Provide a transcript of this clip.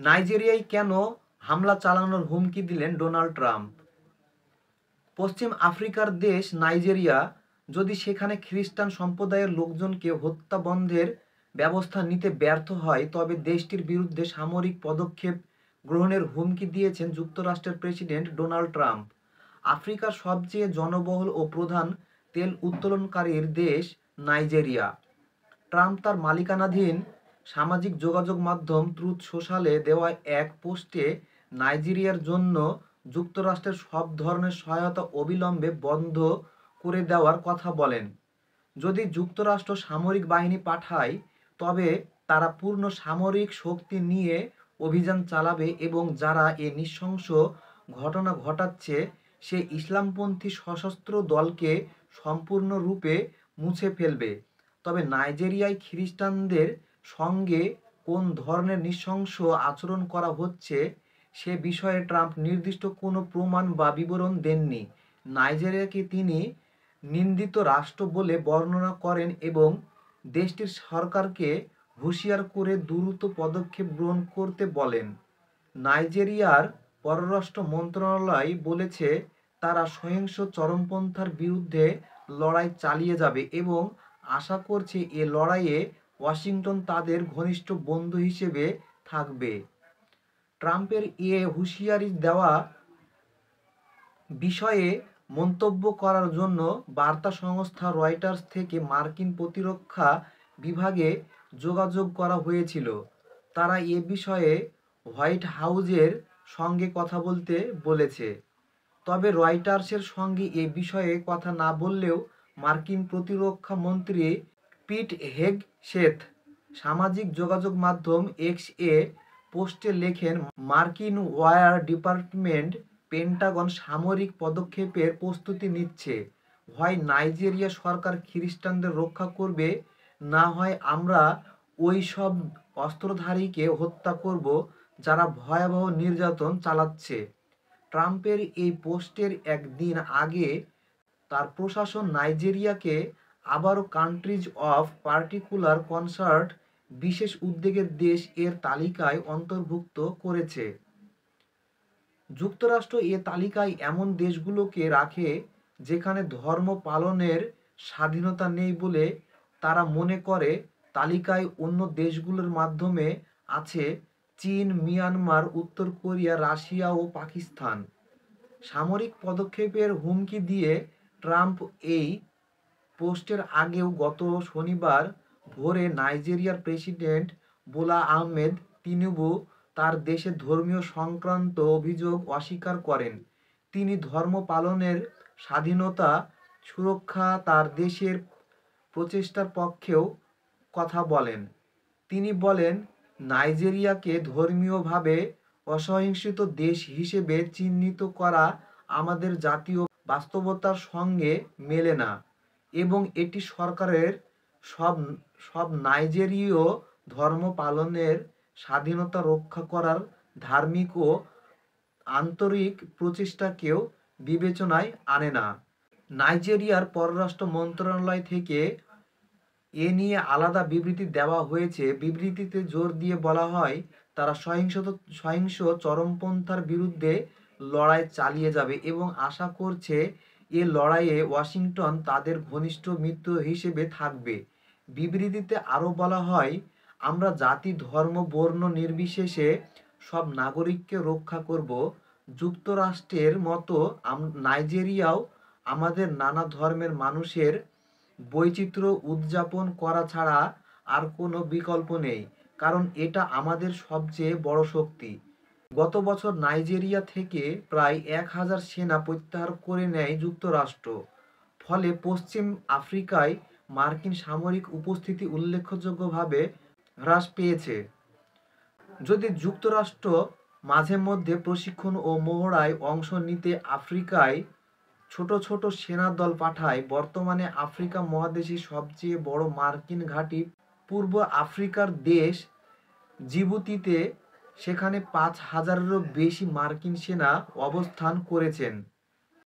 নাইজেরিয়ায় কেন হামলা চালানোর হুমকি দিলেন ডোনাল্ড ট্রাম্প? পশ্চিম আফ্রিকার দেশ নাইজেরিয়া যদি সেখানে খ্রিস্টান সম্প্রদায়ের লোকজনকে হত্যা বন্ধের ব্যবস্থা নিতে ব্যর্থ হয়, তবে দেশটির বিরুদ্ধে সামরিক পদক্ষেপ গ্রহণের হুমকি দিয়েছেন যুক্তরাষ্ট্রের প্রেসিডেন্ট ডোনাল্ড ট্রাম্প। আফ্রিকার সবচেয়ে জনবহুল ও প্রধান তেল উত্তোলনকারীর দেশ নাইজেরিয়া। ট্রাম্প তার মালিকানাধীন সামাজিক যোগাযোগ মাধ্যম ট্রুথ সোশ্যালে দেওয়া এক পোস্টে নাইজেরিয়ার জন্য যুক্তরাষ্ট্রের সব ধরনের সহায়তা অবিলম্বে বন্ধ করে দেওয়ার কথা বলেন। যদি যুক্তরাষ্ট্র সামরিক বাহিনী পাঠায়, তবে তারা পূর্ণ সামরিক শক্তি নিয়ে অভিযান চালাবে এবং যারা এ নৃশংস ঘটনা ঘটাচ্ছে সে ইসলামপন্থী সশস্ত্র দলকে সম্পূর্ণরূপে মুছে ফেলবে। তবে নাইজেরিয়ায় খ্রিস্টানদের সঙ্গে কোন ধরনের নৃশংস আচরণ করা হচ্ছে সে বিষয়ে ট্রাম্প নির্দিষ্ট কোনো প্রমাণ বা বিবরণ দেননি। নাইজেরিয়াকে তিনি নিন্দিত রাষ্ট্র বলে বর্ণনা করেন এবং দেশটির সরকারকে হুঁশিয়ার করে দ্রুত পদক্ষেপ গ্রহণ করতে বলেন। নাইজেরিয়ার পররাষ্ট্র মন্ত্রণালয় বলেছে তারা সহিংস চরমপন্থার বিরুদ্ধে লড়াই চালিয়ে যাবে এবং আশা করছে এ লড়াইয়ে ওয়াশিংটন তাদের ঘনিষ্ঠ বন্ধু হিসেবে থাকবে। ট্রাম্পের এ হুঁশিয়ারি দেওয়া বিষয়ে মন্তব্য করার জন্য বার্তা সংস্থা রয়টার্স থেকে মার্কিন প্রতিরক্ষা বিভাগে যোগাযোগ করা হয়েছিল। তারা এ বিষয়ে হোয়াইট হাউজের সঙ্গে কথা বলতে বলেছে। তবে রয়টার্সের সঙ্গে এ বিষয়ে কথা না বললেও মার্কিন প্রতিরক্ষা মন্ত্রী পিট হেগসেথ সামাজিক যোগাযোগ মাধ্যম এক্স এ পোস্টে লেখেন, মার্কিন ওয়ার ডিপার্টমেন্ট পেন্টাগন সামরিক পদক্ষেপের প্রস্তুতি নিচ্ছে। হয় নাইজেরিয়া সরকার খ্রিস্টানদের রক্ষা করবে, না হয় আমরা ওই সব অস্ত্রধারীকে হত্যা করব যারা ভয়াবহ নির্যাতন চালাচ্ছে। ট্রাম্পের এই পোস্টের একদিন আগে তার প্রশাসন নাইজেরিয়াকে আবারও কান্ট্রিজ অফ পার্টিকুলার কনসার্ট বিশেষ উদ্বেগের দেশ এর তালিকায় অন্তর্ভুক্ত করেছে। যুক্তরাষ্ট্র এ তালিকায় এমন দেশগুলোকে রাখে যেখানে ধর্ম পালনের স্বাধীনতা নেই বলে তারা মনে করে। তালিকায় অন্য দেশগুলোর মাধ্যমে আছে চীন, মিয়ানমার, উত্তর কোরিয়া, রাশিয়া ও পাকিস্তান। সামরিক পদক্ষেপের হুমকি দিয়ে ট্রাম্প এই পোস্টের আগেও গত শনিবার ভোরে নাইজেরিয়ার প্রেসিডেন্ট বোলা আহমেদ তিনুবু তার দেশে ধর্মীয় সংক্রান্ত অভিযোগ অস্বীকার করেন। তিনি ধর্ম পালনের স্বাধীনতা সুরক্ষা তার দেশের প্রচেষ্টার পক্ষেও কথা বলেন। তিনি বলেন, নাইজেরিয়াকে ধর্মীয়ভাবে অসহিংসিত দেশ হিসেবে চিহ্নিত করা আমাদের জাতীয় বাস্তবতার সঙ্গে মেলে না এবং এটি সরকারের সব সব নাইজেরীয় ধর্ম পালনের স্বাধীনতা রক্ষা করার ধার্মিক ও আন্তরিক প্রচেষ্টাকেও বিবেচনায় আনে না। নাইজেরিয়ার পররাষ্ট্র মন্ত্রণালয় থেকে এ নিয়ে আলাদা বিবৃতি দেওয়া হয়েছে। বিবৃতিতে জোর দিয়ে বলা হয়, তারা সহিংস চরমপন্থার বিরুদ্ধে লড়াই চালিয়ে যাবে এবং আশা করছে এ লড়াইয়ে ওয়াশিংটন তাদের ঘনিষ্ঠ মিত্র হিসেবে থাকবে। বিবৃতিতে আরও বলা হয়, আমরা জাতি, ধর্ম, বর্ণ নির্বিশেষে সব নাগরিককে রক্ষা করব। যুক্তরাষ্ট্রের মতো নাইজেরিয়াও আমাদের নানা ধর্মের মানুষের বৈচিত্র্য উদযাপন করা ছাড়া আর কোনো বিকল্প নেই, কারণ এটা আমাদের সবচেয়ে বড় শক্তি। গত বছর নাইজেরিয়া থেকে প্রায় 1000 সেনা প্রত্যাহার করে নেয় যুক্তরাষ্ট্র। ফলে পশ্চিম আফ্রিকায় মার্কিন সামরিক উপস্থিতি উল্লেখযোগ্যভাবে হ্রাস পেয়েছে। যদি যুক্তরাষ্ট্র মাঝে মধ্যে প্রশিক্ষণ ও মহড়ায় অংশ নিতে আফ্রিকায় ছোট ছোট সেনাদল পাঠায়, বর্তমানে আফ্রিকা মহাদেশের সবচেয়ে বড় মার্কিন ঘাঁটি পূর্ব আফ্রিকার দেশ জিবুতিতে, সেখানে 5000-এরও বেশি মার্কিন সেনা অবস্থান করেছেন।